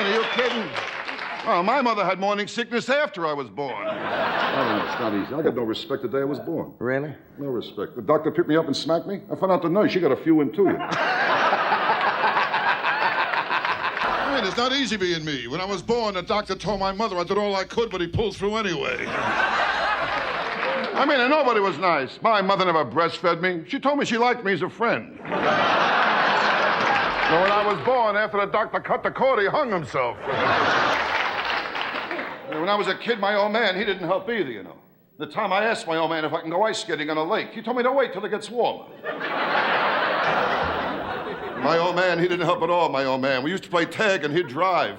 Are you kidding? Oh, my mother had morning sickness after I was born. I don't know, it's not easy. I got no respect the day I was born. Really? No respect. The doctor picked me up and smacked me. I found out the nurse, she got a few in, too. I mean, it's not easy being me. When I was born, the doctor told my mother I did all I could, but he pulled through anyway. I mean, and nobody was nice. My mother never breastfed me. She told me she liked me as a friend. So when I was born, after the doctor cut the cord, he hung himself. When I was a kid, my old man, he didn't help either, you know. The time I asked my old man if I can go ice skating on a lake, he told me to wait till it gets warmer. My old man, he didn't help at all, my old man. We used to play tag and he'd drive.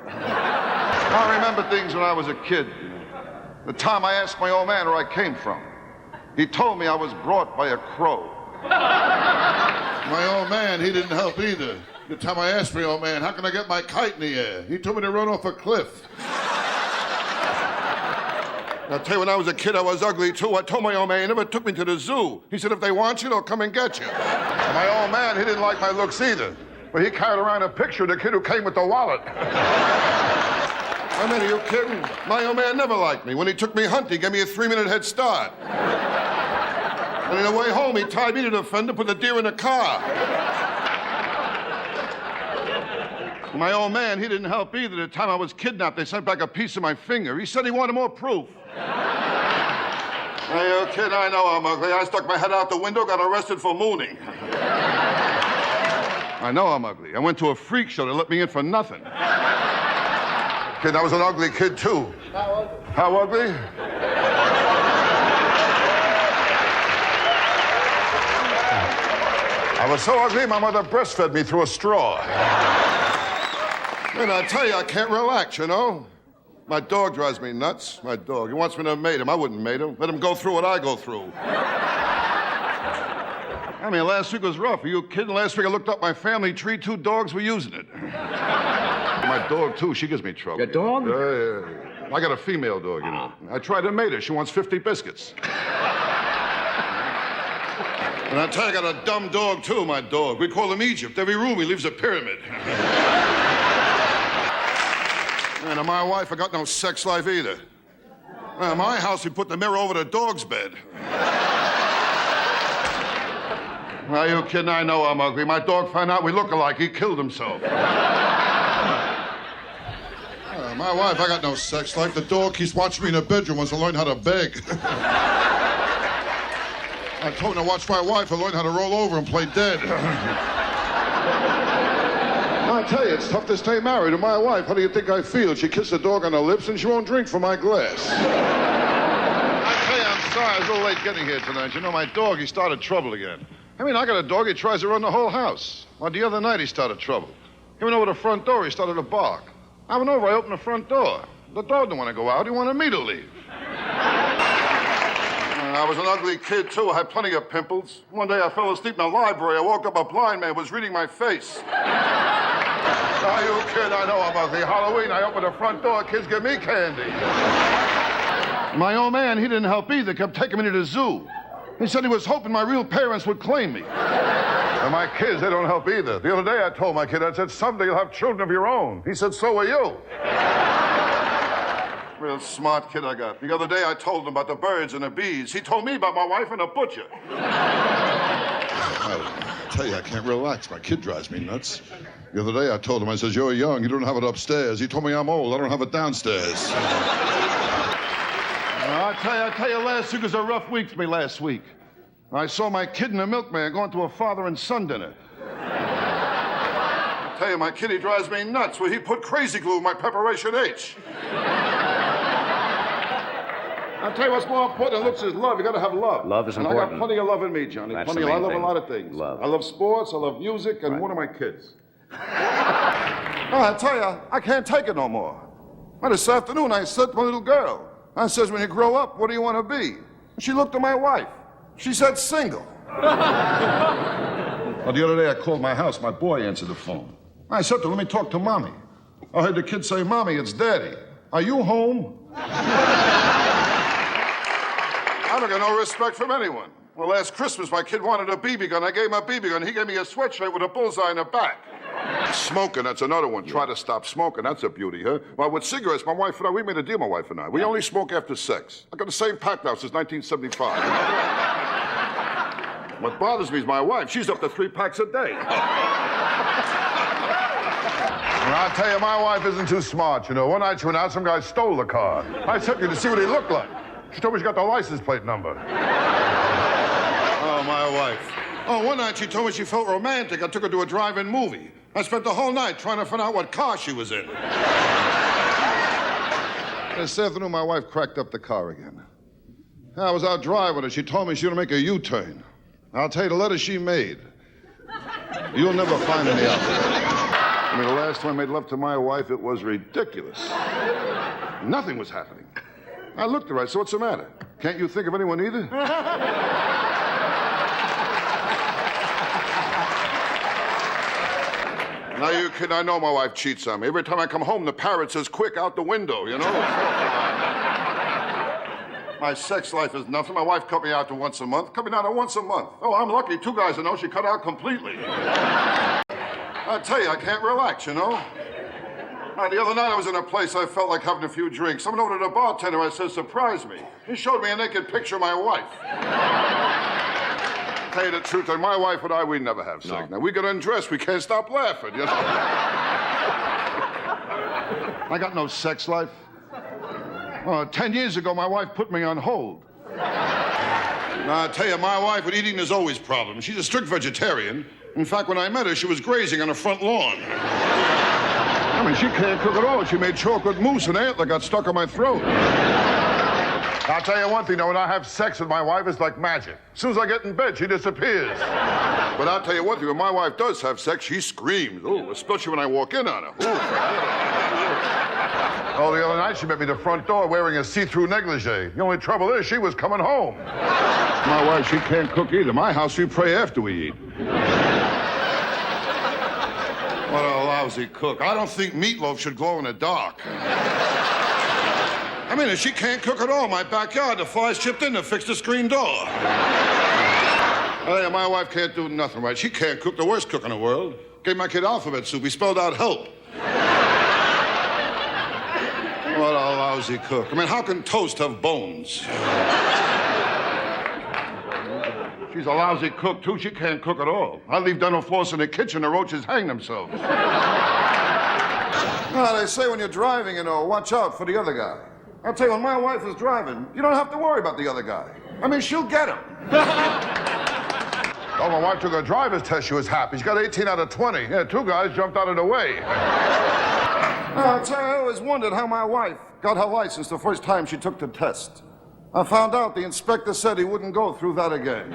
I remember things when I was a kid. The time I asked my old man where I came from, he told me I was brought by a crow. My old man, he didn't help either. The time I asked my old man, how can I get my kite in the air? He told me to run off a cliff. I'll tell you, when I was a kid, I was ugly, too. I told my old man he never took me to the zoo. He said, if they want you, they'll come and get you. My old man, he didn't like my looks either. But he carried around a picture of the kid who came with the wallet. I mean, are you kidding? My old man never liked me. When he took me hunting, he gave me a 3-minute head start. And on the way home, he tied me to the fender, put the deer in the car. My old man, he didn't help either. The time I was kidnapped, they sent back a piece of my finger. He said he wanted more proof. Hey, you kid, I know I'm ugly. I stuck my head out the window, got arrested for mooning. I know I'm ugly. I went to a freak show. They let me in for nothing. Kid, I was an ugly kid, too. How ugly? I was so ugly, my mother breastfed me through a straw. And I tell you, I can't relax, you know? My dog drives me nuts. My dog. He wants me to mate him. I wouldn't mate him. Let him go through what I go through. I mean, last week was rough. Are you kidding? Last week I looked up my family tree. 2 dogs were using it. My dog, too. She gives me trouble. Your dog? Yeah. I got a female dog, you know. I tried to mate her. She wants 50 biscuits. And I tell you, I got a dumb dog, too, my dog. We call him Egypt. Every room he leaves a pyramid. And my wife, I got no sex life either. In my house, we put the mirror over the dog's bed. Are you kidding? I know I'm ugly. My dog found out we look alike. He killed himself. My wife, I got no sex life. The dog keeps watching me in the bedroom, wants to learn how to beg. I told him to watch my wife and learn how to roll over and play dead. I tell you, it's tough to stay married to my wife. How do you think I feel? She kissed the dog on the lips and she won't drink from my glass. I tell you, I'm sorry. I was a little late getting here tonight. You know, my dog, he started trouble again. I mean, I got a dog. He tries to run the whole house. Well, the other night, he started trouble. He went over the front door. He started to bark. I went over. I opened the front door. The dog didn't want to go out. He wanted me to leave. I was an ugly kid, too. I had plenty of pimples. One day I fell asleep in the library. I woke up, a blind man was reading my face. Are you kidding? I know I'm ugly. Halloween, I opened the front door. Kids give me candy. My old man, he didn't help either. Kept taking me to the zoo. He said he was hoping my real parents would claim me. And my kids, they don't help either. The other day I told my kid, I said, someday you'll have children of your own. He said, so will you. Real smart kid I got. The other day I told him about the birds and the bees. He told me about my wife and a butcher. I tell you, I can't relax. My kid drives me nuts. The other day I told him, I says, you're young, you don't have it upstairs. He told me I'm old, I don't have it downstairs. I tell you, last week was a rough week for me last week. I saw my kid and the milkman going to a father and son dinner. I tell you, my kid, he drives me nuts. Well, he put crazy glue in my preparation H. I'll tell you what's more important than looks is love. You gotta have love. Love is important. And I got plenty of love in me, Johnny. That's Plenty of love. I love a lot of things. Love. I love sports, I love music, and one of my kids. I tell you, I can't take it no more. Well, this afternoon, I said to my little girl, I says, when you grow up, what do you want to be? And she looked at my wife. She said, single. Well, the other day, I called my house. My boy answered the phone. I said to her, let me talk to Mommy. I heard the kid say, Mommy, it's Daddy. Are you home? I don't get no respect from anyone. Well, last Christmas, my kid wanted a BB gun. I gave him a BB gun. He gave me a sweatshirt with a bullseye in the back. Smoking, that's another one. Try to stop smoking. That's a beauty, huh? Well, with cigarettes, my wife and I, we made a deal, my wife and I. We only smoke after sex. I got the same pack now since 1975. What bothers me is my wife. She's up to 3 packs a day. And I'll tell you, my wife isn't too smart, you know. One night she went out, some guy stole the car. I took her to see what he looked like. She told me she got the license plate number. Oh, my wife. Oh, one night she told me she felt romantic. I took her to a drive-in movie. I spent the whole night trying to find out what car she was in. This afternoon, my wife cracked up the car again. I was out driving her. She told me she was going to make a U-turn. I'll tell you, the letter she made, you'll never find any out there. I mean, the last time I made love to my wife, it was ridiculous. Nothing was happening. I looked at her. I said, what's the matter? Can't you think of anyone either? Now, you kid, I know my wife cheats on me. Every time I come home, the parrot says, quick, out the window, you know? My sex life is nothing. My wife cut me out to once a month. Cut me down to once a month. Oh, I'm lucky. 2 guys I know she cut out completely. I tell you, I can't relax, you know? The other night I was in a place I felt like having a few drinks. Someone ordered a bartender. I said, surprise me. He showed me a naked picture of my wife. Tell you the truth, and my wife and I, we never have sex. Now, we get undressed, we can't stop laughing, you know? I got no sex life. 10 years ago, my wife put me on hold. Now, I tell you, my wife with eating is always problems. She's a strict vegetarian. In fact, when I met her, she was grazing on her front lawn. I mean, she can't cook at all. She made chocolate mousse and antler got stuck on my throat. I'll tell you one thing, though, when I have sex with my wife, it's like magic. As soon as I get in bed, she disappears. But I'll tell you one thing, when my wife does have sex, she screams. Oh, especially when I walk in on her. Oh, the other night, she met me at the front door wearing a see-through negligee. The only trouble is she was coming home. My wife, she can't cook either. My house, we pray after we eat. What a lousy cook. I don't think meatloaf should glow in the dark. I mean, if she can't cook at all, my backyard, the flies chipped in to fix the screen door. Hey, my wife can't do nothing right. She can't cook, the worst cook in the world. Gave my kid alphabet soup. He spelled out help. What a lousy cook. I mean, how can toast have bones? She's a lousy cook, too. She can't cook at all. I leave dental floss in the kitchen, the roaches hang themselves. Well, they say when you're driving, you know, watch out for the other guy. I'll tell you, when my wife is driving, you don't have to worry about the other guy. I mean, she'll get him. Oh, my wife took a driver's test. She was happy. She got 18 out of 20. Yeah, 2 guys jumped out of the way. I'll tell you, I always wondered how my wife got her license the first time she took the test. I found out the inspector said he wouldn't go through that again.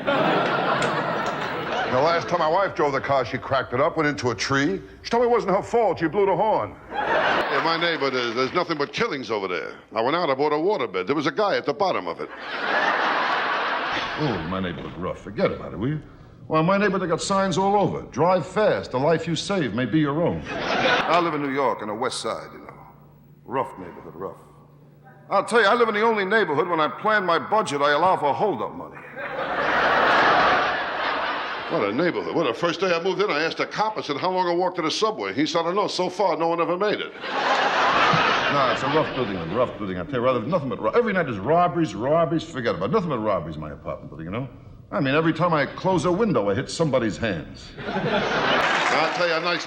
The last time my wife drove the car, she cracked it up, went into a tree. She told me it wasn't her fault. She blew the horn. Yeah, my neighborhood, there's nothing but killings over there. I went out, I bought a waterbed. There was a guy at the bottom of it. Oh, my neighborhood rough. Forget about it, will you? Well, my neighborhood, they got signs all over. Drive fast. The life you save may be your own. I live in New York on the west side, you know. Rough neighborhood, rough. I'll tell you, I live in the only neighborhood when I plan my budget, I allow for hold-up money. What a neighborhood. Well, the first day I moved in, I asked a cop, I said, how long I walk to the subway? He said, I don't know. So far, no one ever made it. No, it's a rough building, I tell you, rather, nothing but every night there's robberies, forget about it. Nothing but robberies in my apartment building, you know? I mean, every time I close a window, I hit somebody's hands. I'll tell you, nice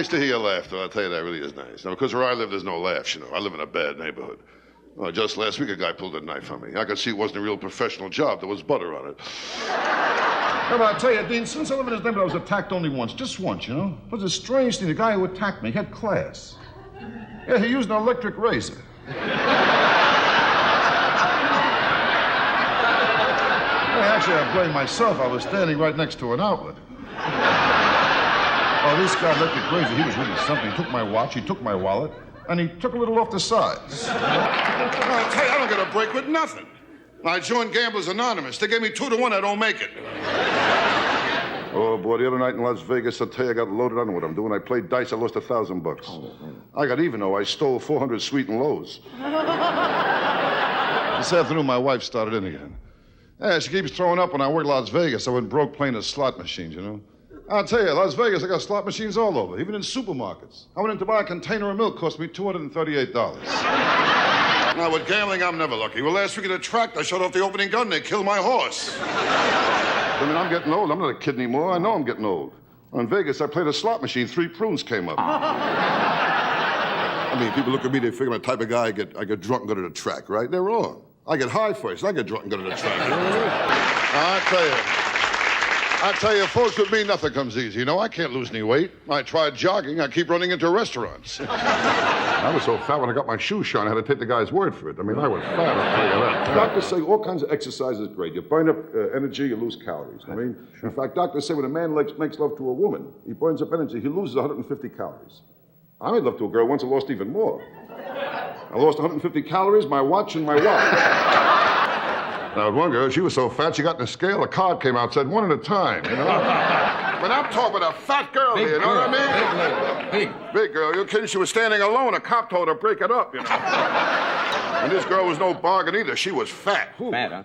to hear you laugh, though. I'll tell you, that really is nice. Now, because where I live, there's no laughs, you know. I live in a bad neighborhood. Well, just last week, a guy pulled a knife on me. I could see it wasn't a real professional job. There was butter on it. Yeah, but I'll tell you, Dean, since I live in this neighborhood, I was attacked only once. Just once, you know? It was a strange thing. The guy who attacked me, he had class. Yeah, he used an electric razor. Actually, I blame myself. I was standing right next to an outlet. Oh, this guy, electric razor, he was really something. He took my watch, he took my wallet, and he took a little off the sides. I'll tell you, I don't get a break with nothing. I joined Gamblers Anonymous. They gave me 2 to 1, I don't make it. Oh, boy, the other night in Las Vegas, I'll tell you, I got loaded on what I'm doing. I played dice, I lost $1,000. I got even, though. I stole 400 sweet and lows. This afternoon, my wife started in again. Yeah, she keeps throwing up when I work Las Vegas. I went broke playing the slot machines, you know. I'll tell you, Las Vegas, I got slot machines all over, even in supermarkets. I went in to buy a container of milk, cost me $238. Now, with gambling, I'm never lucky. Well, last week at a track, I shut off the opening gun and they killed my horse. I mean, I'm getting old. I'm not a kid anymore. I know I'm getting old. In Vegas, I played a slot machine. 3 prunes came up. I mean, people look at me, they figure I'm the type of guy I get drunk and go to the track, right? They're wrong. I get high first. I get drunk and go to the track. You know what I mean? I tell you, folks, with me, nothing comes easy. You know, I can't lose any weight. I tried jogging. I keep running into restaurants. I was so fat when I got my shoes shone, I had to take the guy's word for it. I mean, I was fat, I'll tell you that. Doctors say all kinds of exercise is great. You burn up energy, you lose calories. I mean, in fact, doctors say when a man makes love to a woman, he burns up energy, he loses 150 calories. I made love to a girl once and lost even more. I lost 150 calories, my watch, and my wallet. Now, with one girl, she was so fat, she got in a scale, a card came out and said, 1 at a time, you know? But I'm talking about a fat girl here, you know what I mean? Big girl, you're kidding? She was standing alone. A cop told her to break it up, you know? And this girl was no bargain either. She was fat. Fat, huh?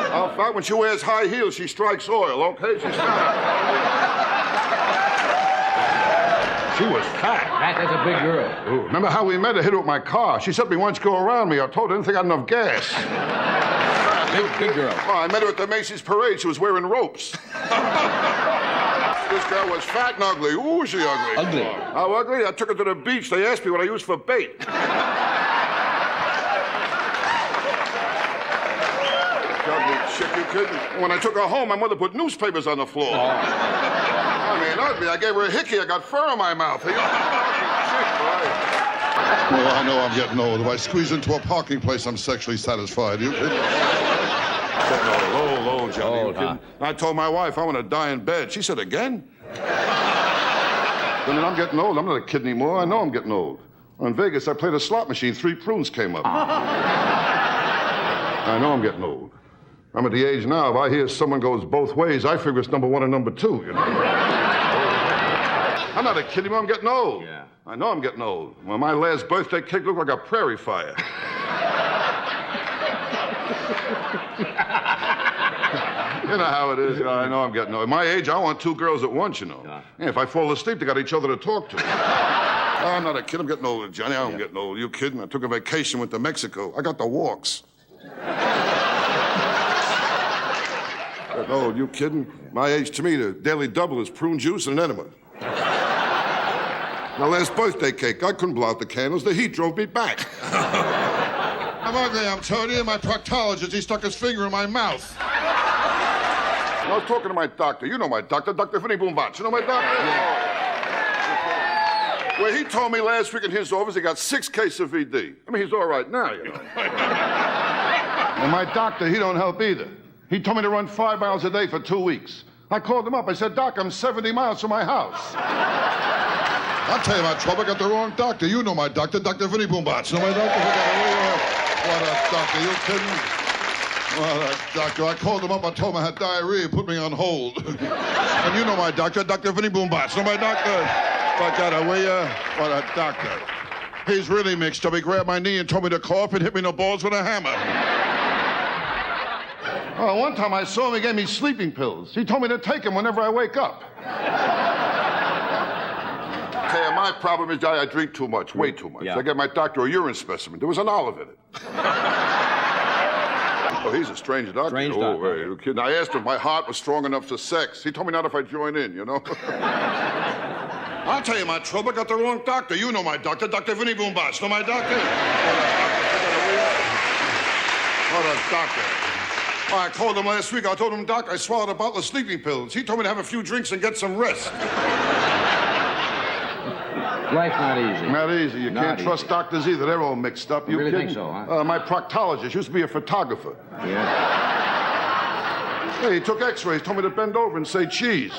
How fat? When she wears high heels, she strikes oil, okay? She's fat. She was fat. That's a big girl. Ooh, remember how we met? I hit her with my car. She said to me, why don't you go around me? I told her I didn't think I had enough gas. Big girl. Oh, I met her at the Macy's parade. She was wearing ropes. This girl was fat and ugly. Ooh, was she ugly? Ugly. How ugly? I took her to the beach. They asked me what I used for bait. Ugly chick, you kidding? When I took her home, my mother put newspapers on the floor. I mean, ugly. I gave her a hickey. I got fur in my mouth. Oh, I know I'm getting old. If I squeeze into a parking place, I'm sexually satisfied. You kidding? Low, Johnny. Old, huh? I told my wife I want to die in bed. She said, again? I mean, I'm getting old. I'm not a kid anymore. I know I'm getting old. In Vegas, I played a slot machine. 3 prunes came up. I know I'm getting old. I'm at the age now, if I hear someone goes both ways, I figure it's number 1 and number 2, you know? I'm not a kid anymore. I'm getting old. Yeah. I know I'm getting old. Well, my last birthday cake looked like a prairie fire. You know how it is. I know I'm getting old. At my age, I want 2 girls at once, you know. Yeah, if I fall asleep, they got each other to talk to. I'm not a kid. I'm getting older, Johnny. I'm getting old. You kidding? I took a vacation, went to Mexico. I got the walks. Getting old. You kidding? My age, to me, the daily double is prune juice and an enema. My last birthday cake, I couldn't blow out the candles. The heat drove me back. I'm ugly, I'm telling you. My proctologist, he stuck his finger in my mouth. I was talking to my doctor. You know my doctor, Dr. Vinny Boombach. You know my doctor? Yeah. Well, he told me last week in his office he got 6 cases of VD. I mean, he's all right now, you know. And my doctor, he don't help either. He told me to run 5 miles a day for 2 weeks. I called him up. I said, Doc, I'm 70 miles from my house. I'll tell you about trouble. I got the wrong doctor. You know my doctor, Dr. Vinny Boombach. You know my doctor? What a doctor. You kidding? What a doctor. I called him up. I told him I had diarrhea. Put me on hold. And you know my doctor, Dr. Vinny Boombach. You know my doctor? Like that, will you? What a doctor. He's really mixed up. He grabbed my knee and told me to cough and hit me in the balls with a hammer. Oh, one time I saw him, he gave me sleeping pills. He told me to take them whenever I wake up. Okay, my problem is I drink too much, way too much. Yeah. I gave my doctor a urine specimen. There was an olive in it. Oh, he's a strange doctor. Strange doctor. You kidding? I asked him if my heart was strong enough for sex. He told me not if I join in, you know? I'll tell you my trouble. I got the wrong doctor. You know my doctor, Dr. Vinny Boombach. You know my doctor? What a doctor. Oh, I called him last week. I told him, Doc, I swallowed a bottle of sleeping pills. He told me to have a few drinks and get some rest. Life's not easy. Not easy. You can't trust doctors either. They're all mixed up. You really kidding? think so, huh? My proctologist used to be a photographer. Yeah. Hey, he took x-rays, told me to bend over and say cheese.